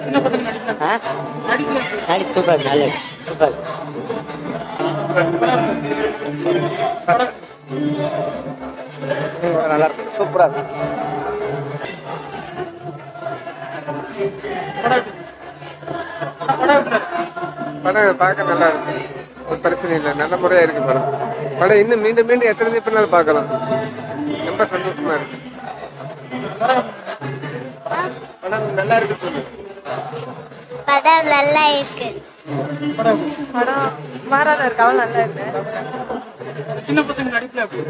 சின்ன பசங்க நடிப்பு சூப்பர், நல்ல சூப்பர். நல்லா இருக்கு, சூப்பரா இருக்கு. படம் பார்க்க நல்லா இருக்கு, ஒரு பிரச்சனை இல்லை, நல்ல முறையா இருக்கு படம். படம் இன்னும் மீண்டும் மீண்டும் எத்தனை எப்படினாலும் பார்க்கலாம், ரொம்ப சந்தோஷமா இருக்கு. படம் நல்லா இருக்கு சொல்லு. படம் நல்லா இருக்கு. படம் மாறாத இருக்கு, அவள் நல்லா இருக்கு. சின்ன பசங்க நடிப்புல எப்படி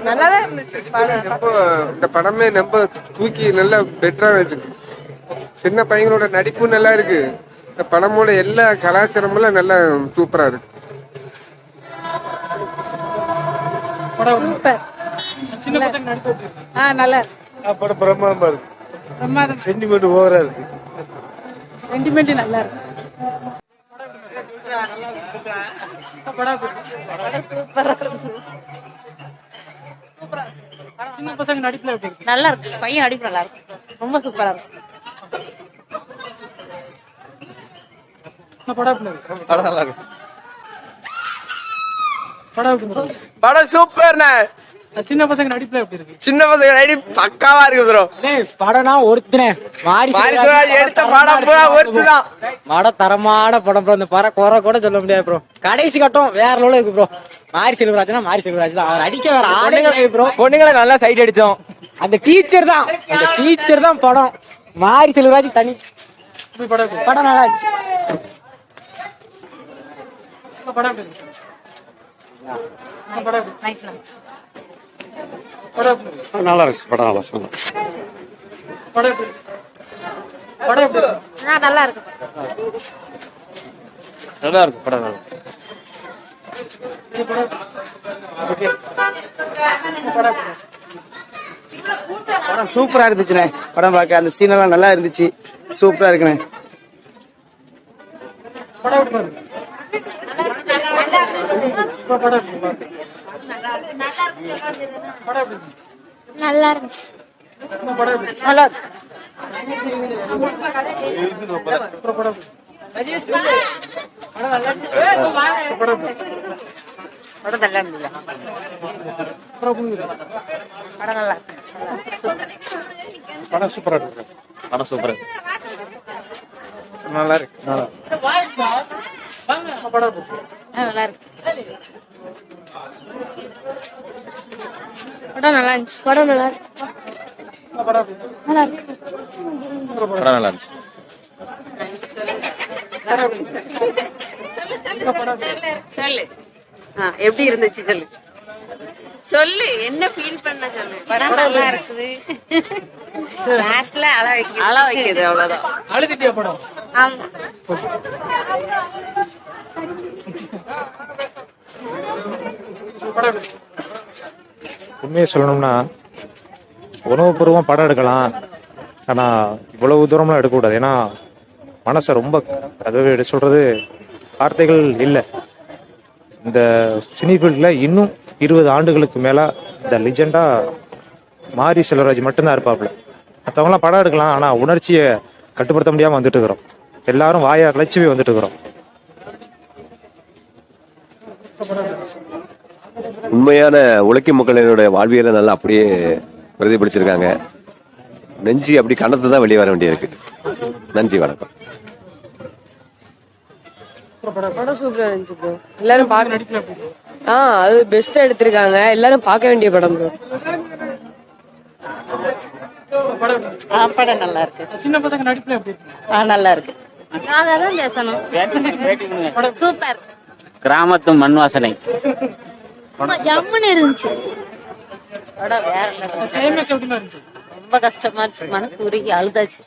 நல்லாதான் இருந்துச்சு படம். ரொம்ப இந்த படமே ரொம்ப தூக்கி நல்லா பெட்டரா இருக்கு. சின்ன பையங்களோட நடிப்பும் நல்லா இருக்கு, இந்த படமோட எல்லா கலாச்சாரமும் நல்லா சூப்பரா இருக்கு. படம் சூப்பர். சின்ன பசங்க நடிப்பு எப்படி இருக்கு? நல்லா இருக்கு. படம் பிரமாதமா இருக்கு, பிரமாதம். சென்டிமெண்ட் ஓவரா இருக்கு. சென்டிமெண்ட் நல்லா இருக்கு. படம் சூப்பரா இருக்கு. சின்ன பசங்க நடிப்புல எப்படி இருக்கு? நல்லா இருக்கு. பையன் நடிப்பு நல்லா இருக்கு, ரொம்ப சூப்பரா இருக்கு. படம் எப்படி இருக்கு? படம் நல்லா இருக்கு. படம் எப்படி இருக்கு? படம் சூப்பர்ண்ணே. சின்ன பசங்க நடிப்புல எப்படி இருக்கு? சின்ன பசங்க நடிப்பு பக்காவா இருக்கு ப்ரோ. படம்னா ஒருத்தனே மாரி எடுத்த படம் ஒருத்துதான். படம் தரமான படம் ப்ரோ. இந்த படம் குறை கூட சொல்ல முடியாது ப்ரோ. கடைசி கட்டம் வேற லெவலில் இருக்கு ப்ரோ. மாரி செல்வராஜ்னா மாரி செல்வராஜ் தான், அவர் அடிக்க வேற ஆளுங்க ப்ரோ. பொண்ணுங்களை நல்லா சைட் அடிச்சோம். அந்த டீச்சர் தான் படம். மாரி செல்வராஜ் தனி. படம் எப்படி இருக்கு? படம் நல்லா இருந்துச்சு. படம் எப்படி இருக்கு? படம் எப்படி நைஸ். படம் எப்படி இருக்கு? நல்லா இருக்கு படம், நல்லா சொன்னோம். படம் எப்படி இருக்கு? படம் எப்படி இருக்கு? நல்லா இருக்கு. நல்லா இருக்கு படம், நல்லா படம் சூப்பரா இருந்துச்சுண்ணே. படம் பார்க்க அந்த சீன் எல்லாம் நல்லா இருந்துச்சு, சூப்பரா இருக்குண்ணே. படம் எப்படி இருக்கு? படம் எப்படி இருக்கு? படம் எப்படி இருக்கு? நல்லா இருந்துச்சு. படம் எப்படி இருக்கு? நல்லா இருக்கு. படம் படம் நல்லா இருந்தது. படம் நல்லா இருக்கு. படம் சூப்பரா இருக்கு. படம் சூப்பரா இருக்கு, நல்லா இருக்கு. நல்லா இருக்கு. படம் நல்லா இருந்துச்சு. படம் நல்லா இருக்கு. நல்லா இருக்கு. படம் நல்லா இருந்துச்சு. சொல்லு எப்படி இருந்துச்சு சொல்லு. சொல்லு என்ன ஃபீல் பண்ண சொல்லு. படம் நல்லா இருக்குது. லாஸ்ட்ல அழ வைக்குது அவ்வளவுதான். அழுதுட்டியா படம்? ஆமா. படம் எப்படி இருக்கு? உண்மையை சொல்லணும்னா உணவுபூர்வமாக படம் எடுக்கலாம், ஆனால் இவ்வளவு தூரம்லாம் எடுக்கக்கூடாது. ஏன்னா மனசை ரொம்ப, அதாவது சொல்றது வார்த்தைகள் இல்லை. இந்த சினி ஃபீல்டில் இன்னும் 20 ஆண்டுகளுக்கு மேலே இந்த லிஜெண்டாக மாரி செல்வராஜ் மட்டும்தான் இருப்பாப்புல. மற்றவங்களாம் படம் எடுக்கலாம், ஆனால் உணர்ச்சியை கட்டுப்படுத்த முடியாமல் வந்துட்டு இருக்கிறோம். எல்லாரும் வாயை அழைச்சிவே வந்துட்டு இருக்கிறோம். உண்மையான உழைக்கும் மக்களினுடைய வாழ்வியலை நல்லா அப்படியே பிரதிபலிச்சிருக்காங்க. நெஞ்சு அப்படி கணத்து தான் வெளியே வர வேண்டியிருக்கு. நன்றி, வணக்கம். படம் சூப்பரா இருந்துச்சு ப்ரோ. எல்லாரும் பார்க்க நடிப்புல எப்படி இருக்கு? அது பெஸ்டா எடுத்திருக்காங்க. எல்லாரும் பார்க்க வேண்டிய படம் ப்ரோ. படம் எப்படி இருக்கு? படம் நல்லா இருக்கு. சின்ன பசங்க நடிப்புல எப்படி இருக்கு? நல்லா இருக்கு. நான் தான் பேசணும். சூப்பர். கிராமத்து மண் வாசனை. ஜம்முன்னு இருந்துச்சு. படம் வேற level. கிளைமேக்ஸ் எப்படி இருந்துச்சு? ரொம்ப கஷ்டமா இருந்துச்சு, மனசு உருகி அழுதாச்சு.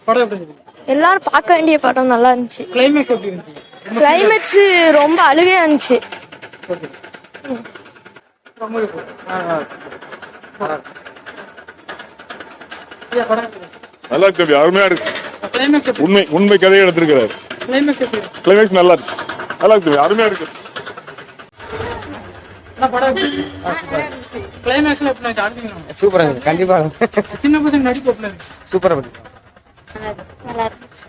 படம் எப்படி இருக்கு? எல்லாரும் பார்க்க வேண்டிய படம். நல்லா இருந்துச்சு. கிளைமேக்ஸ் எப்படி இருந்துச்சு? கிளைமேக்ஸ் ரொம்ப அழுகையா இருந்துச்சு. ரொம்ப இருக்கு. ஐயா, படம் எப்படி இருக்கு? நல்லா இருக்கு, அருமையா இருக்கு. கிளைமேக்ஸ் எப்படி இருக்கு? உண்மை கதையை எடுத்திருக்கிறாரு. கிளைமேக்ஸ் எப்படி இருக்கு? கிளைமேக்ஸ் நல்லா இருக்கு, நல்லா இருக்கு, அருமையா இருக்கு. படம் எப்படி இருந்துச்சு? கிளைமேக்ஸ்ல எப்படி இருந்துச்சு? அடுத்தீங்களா? சூப்பரா இருக்கு கண்டிப்பா சின்ன பசங்க நடிப்பு எப்படி இருந்துச்சு? சூப்பரா இருக்கு நல்லா இருந்துச்சு.